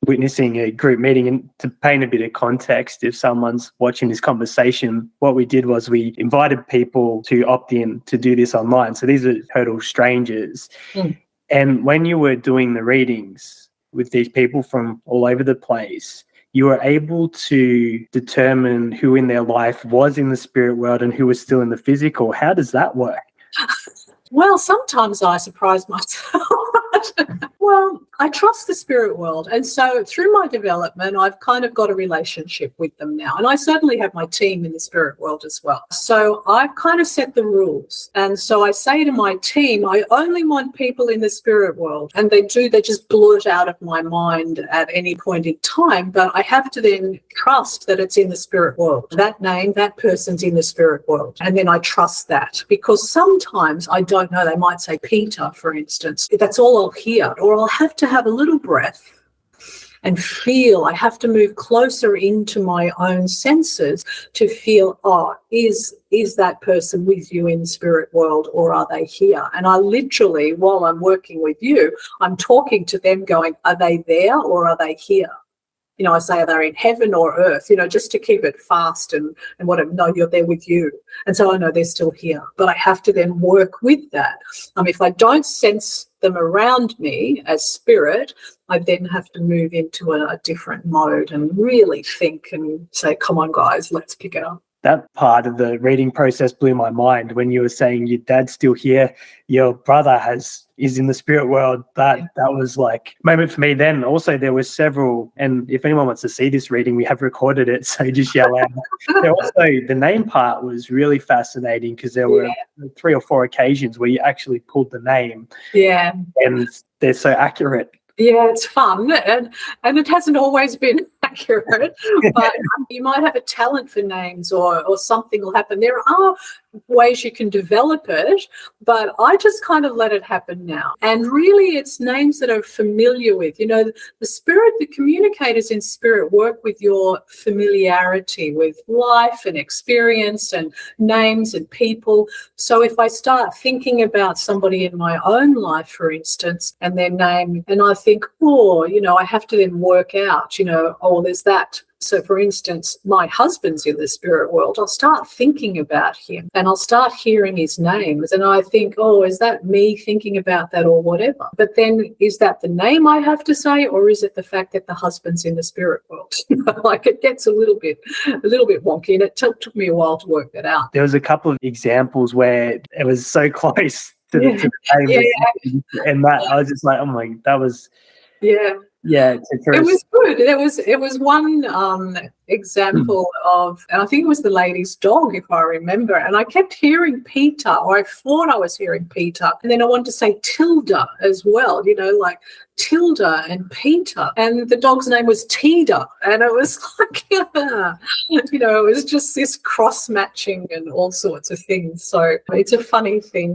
witnessing a group meeting. And to paint a bit of context, if someone's watching this conversation, what we did was we invited people to opt in to do this online. So these are total strangers. And when you were doing the readings with these people from all over the place, you were able to determine who in their life was in the spirit world and who was still in the physical. How does that work? Well, sometimes I surprise myself. Well, I trust the spirit world. And so through my development, I've kind of got a relationship with them now. And I certainly have my team in the spirit world as well. So I've kind of set the rules. And so I say to my team, I only want people in the spirit world. And they just blurt out of my mind at any point in time. But I have to then trust that it's in the spirit world. That name, that person's in the spirit world. And then I trust that, because sometimes I don't know. They might say Peter, for instance. That's all I'll hear. Or I'll have to have a little breath and feel. I have to move closer into my own senses to feel, is that person with you in the spirit world, or are they here? And I literally, while I'm working with you, I'm talking to them going, are they there or are they here? I say, are they in heaven or earth? Just to keep it fast and whatever. No, you're there with you. And so I know they're still here. But I have to then work with that. If I don't sense them around me as spirit, I then have to move into a different mode and really think and say, come on, guys, let's pick it up. That part of the reading process blew my mind when you were saying your dad's still here, your brother is in the spirit world. That was like a moment for me then. Also, there were several, and if anyone wants to see this reading, we have recorded it, so just yell out. Also, the name part was really fascinating because there were 3 or 4 occasions where you actually pulled the name. Yeah. And they're so accurate. Yeah, it's fun, and it hasn't always been accurate, but you might have a talent for names or something will happen. There are ways you can develop it, but I just kind of let it happen now. And really it's names that are familiar with, the spirit, the communicators in spirit work with your familiarity with life and experience and names and people. So if I start thinking about somebody in my own life, for instance, and their name, and I think, I have to then work out, there's that. So, for instance, my husband's in the spirit world. I'll start thinking about him and I'll start hearing his names. And I think, is that me thinking about that or whatever? But then is that the name I have to say, or is it the fact that the husband's in the spirit world? It gets a little bit wonky, and it took me a while to work that out. There was a couple of examples where it was so close to the name. And that I was just like, oh my, that was... Yeah, it was good. It was one example of, and I think it was the lady's dog, if I remember. And I kept hearing Peter, or I thought I was hearing Peter, and then I wanted to say Tilda as well. Like Tilda and Peter, and the dog's name was Teda, and it was like, it was just this cross matching and all sorts of things. So it's a funny thing.